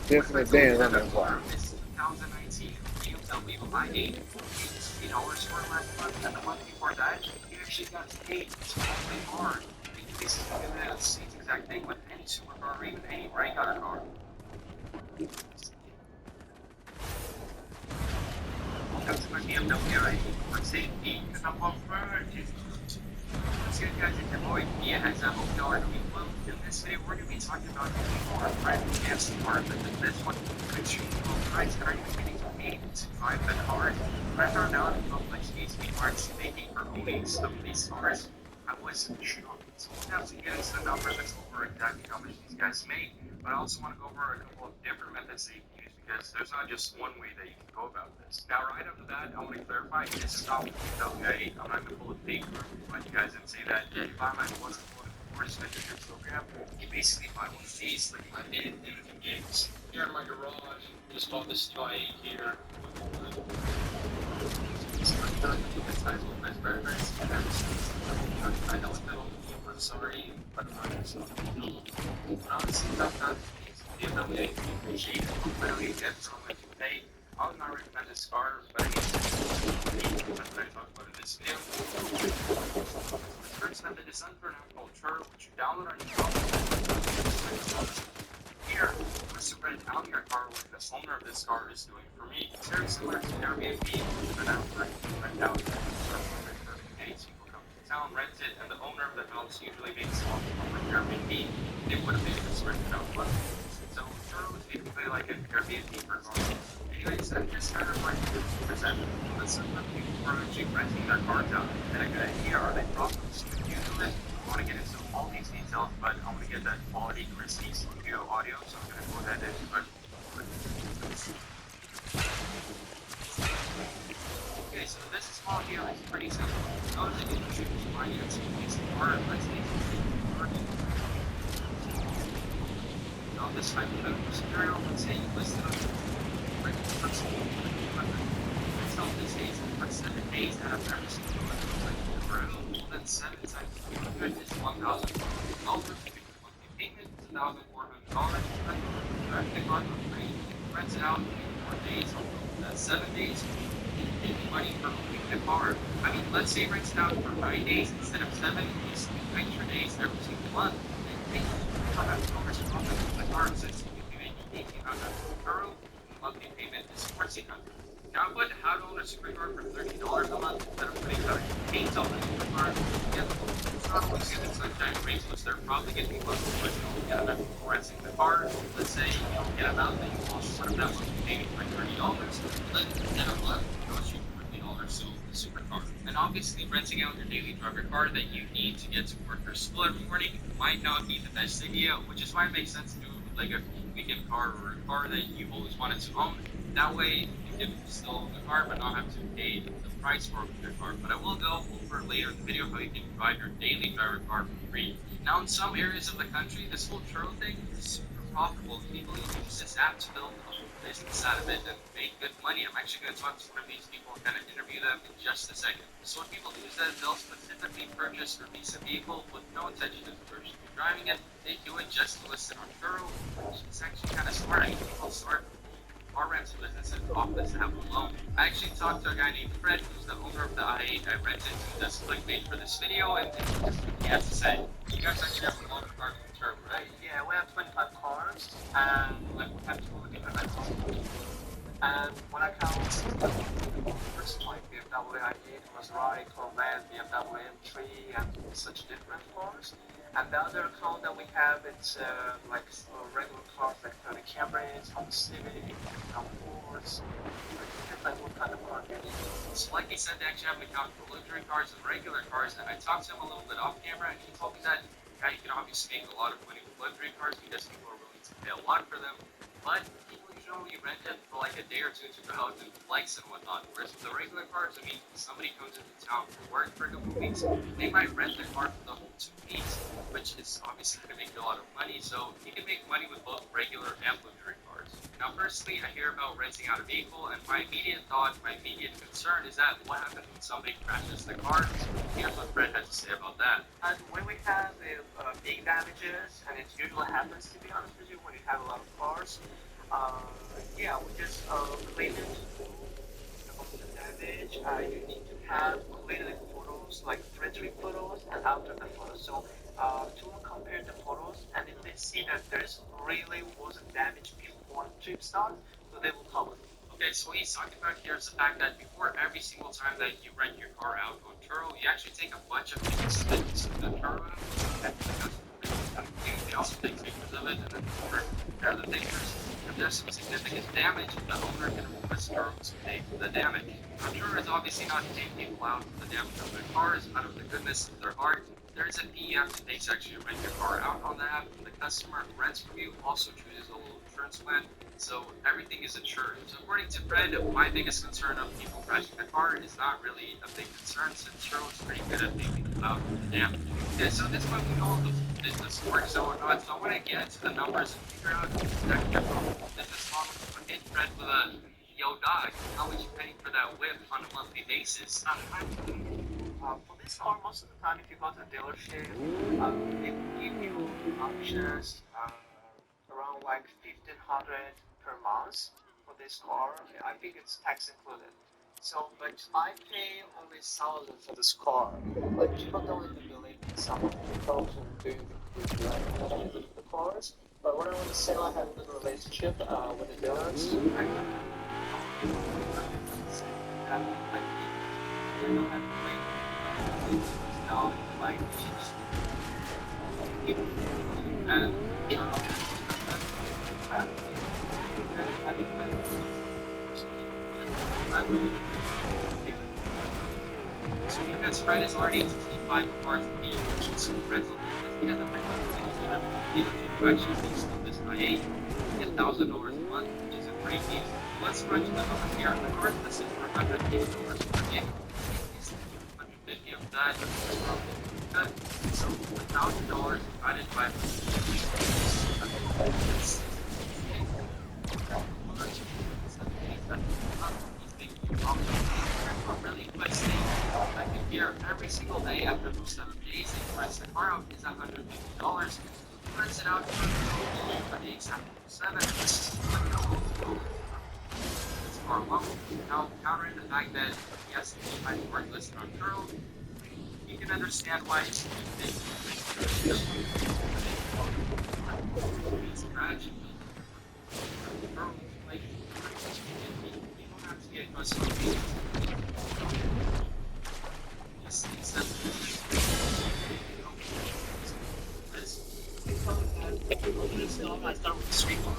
Different than that one. 2019 BMW i8, $60 for last month, and the month before that, you actually got paid to play hard. You can basically do that same exact thing with any supercar or even any regular car. Welcome to my BMW i8 for safety, because I'm on first. What's good, guys? It's your boy Mia has a hope y'all are doing well. In this video, we're going to be talking about the more private gas car, but this one could show you low price that are you getting paid to drive the car. I found out how much these people are actually making for owning some of these cars. I was shocked. So we'll have to get into the numbers and go over exactly how much these guys make. But I also want to go over a couple of different methods that you can use because there's not just one way that you can go about this. Now, right after that, I want to clarify this is not BMW. I'm not going to pull a fake but you guys didn't say that. If I might wasn't pulling a course with your program, you basically buy one of these, like I did in the games. Here in my garage, just bought this new i8 here. I know it's middle, I'm sorry, but I'm honestly not BMW, appreciate it. I don't need that so much to pay. I would not recommend this car, but I need to talk about in this video. The first method is under an app called Churro, which you download on your phone. Here, once you rent out your car, what the owner of this car is doing for me, it's very similar to Airbnb, but now rent out. People come to town, rent it, and the owner of the house usually makes a lot more from Airbnb. They would have made this rented out, but so Churro is basically like an Airbnb for cars. Anyways, that just kind of like 50%. But sometimes people are actually renting their cars out. And a good idea, are they profitable? If you do it, I want to get into all these details, but I want to get that quality, crispy studio audio, so I'm going to go ahead and put okay, so this is small here is pretty simple. Go to the choose finance, use the card, let's say on this type of medical scenario, let's say you listed on like first so this days for 7 days out of every single like more than 7 times 200 is $1,000. Monthly payment is $1,400. The card for free, rents it out 4 days, that's 7 days. You pay money for owning the car. I mean, let's say rents it out for 9 days instead of 7, you see extra days every single month. And $100 profit from the car since you can be making $1,800. Monthly payment is $1,400. Now, I would how to own a supercar for $30 a month instead of putting out $8 on a supercar. Yeah, it's not always good in sunshine races. They're probably going to be close to what you get about renting the car. Let's say you don't get about that you also put that monthly payment for $30. But then what? Cost you $40 so the supercar. And obviously, renting out your daily driver car that you need to get to work or school every morning might not be the best idea, which is why it makes sense to do it with like a weekend car or a car that you always wanted to own. That way, you can still own the car, but not have to pay the price for your car. But I will go over later in the video how you can drive your daily driver car for free. Now, in some areas of the country, this whole Churro thing is super profitable. People use this app to build a whole business out of it and make good money. I'm actually going to talk to one of these people and kind of interview them in just a second. So what people do is that they'll specifically purchase or lease a vehicle with no intention of purchasing driving it. They do it just to list it on Turo, which is actually kind of smart. I mean, people start car rental businesses off this app alone. I actually talked to a guy named Fred, who's the owner of the I-8 I rented to this clickbait for this video, and this is what he has to say. You guys actually have a lot of cars in Turo, right? Yeah, we have 25 cars, and like we have two different vehicles. And when I count the first like BMW I did was right, Corvette, BMW M3, and such different cars. And the other account that we have, it's like regular cars like the Camrys, Honda Civic, Fords, like what kind of car do you need? So like he said, they actually have an account for luxury cars and regular cars, and I talked to him a little bit off camera, and he told me that yeah, you can obviously make a lot of money with luxury cars because people are willing to pay a lot for them, but people usually rent it for like a day or two to go out and flex and whatnot. Whereas with the regular cars, I mean, somebody comes into town for work for a couple of weeks, they might rent the car for the whole 2 weeks, which is obviously going to make a lot of money. So you can make money with both regular and luxury cars. Now, personally, I hear about renting out a vehicle, and my immediate thought, my immediate concern is that what happens when somebody crashes the car? Here's what Fred had to say about that. And when we have big damages, and it usually happens to be honest with you when you have a lot of cars, yeah, we just clean it of the damage. You need to have cleared photos, like 3D photos, and after the photos. So to compare the photos, and if they see that there's really wasn't damage before trip start, so they will cover it. Okay, so what he's talking about here is the fact that before every single time that you rent your car out on Turo, you actually take a bunch of pictures of the Turo app, and they also take pictures of it, and then compare the pictures. If there's some significant damage, the owner can request Turo to pay for the damage. Now, Turo is obviously not paying people out for the damage of their cars out of the goodness of their heart. There is a fee you have to pay to actually rent your car out on the app. The customer who rents from you also chooses a little insurance plan, so everything is insured. So according to Fred, my biggest concern of people crashing the car is not really a big concern since Turo is pretty good at paying people out for the damage. Okay, so at this point we know how the business works and whatnot, so I want to get into the numbers and figure out exactly your business model. Okay, Fred with a yo dog, how much you paying for that whip on a monthly basis? For this car, most of the time, if you go to the dealership, they will give you options around like 1,500 per month for this car. I think it's tax included. So, but I pay only 1,000 for this car. Like people don't even believe me. Some of the folks who do the cars. But what I want to say, I have a good relationship with the dealers. I don't have to wait. Now, like, and so because Fred is already 65 cars for the emergency rental business, he has a dealership who actually leases this I-8, $1,000 a month, which is a great deal. Let's run to the numbers here. The car is listed for $150 per day. Of that, so $1,000 divided by really investing back in here every single day after those 7 days. They price the car out is $150. Price it out for days after 7. It's far low. Now, countering the fact that yes, you might work listed on Turo, you can understand why it's scratch. Like, you don't have to get custom. I start with the street car.